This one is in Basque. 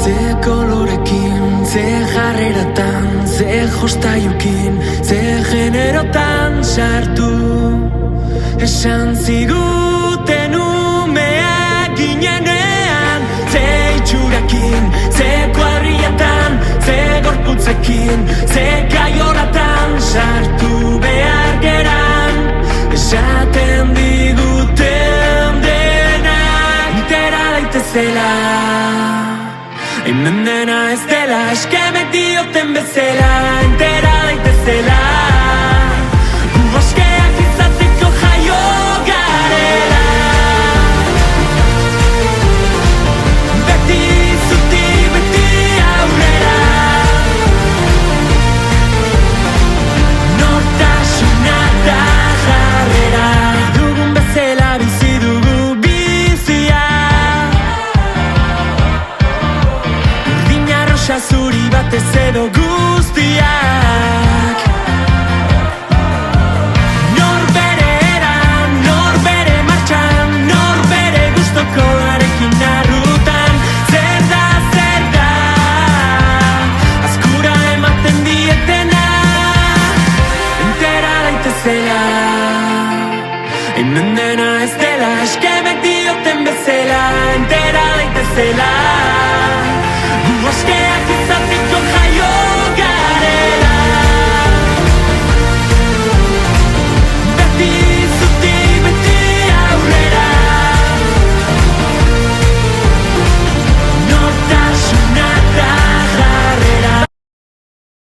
Ze kolorekin, ze jarreratan, ze jostaiukin, ze generotan sartu. Esan ziguten umeak ginenean, ze itxurakin, ze kuadrillatan, ze gorputzekin, ze gaiolatan sartu behar geran. Esaten diguten denak itera daitezela, hemen dena ez dela, eskemek dioten bezala, entera daitezela. Boskeak izateko jaio garela, beti zuti, beti aurrera. Nortasuna da jarrera, dugun bezala bizi dugu bizia. Urdina rosa zuri batez edo guztiak. Nor bere eran, nor bere martxan, nor bere gustokoarekin arrutan. Zer da, azkura ematen dietena, entera daitezela, hemen dena ez dela, eskemek dioten bezala, entera daitezela. Boskeak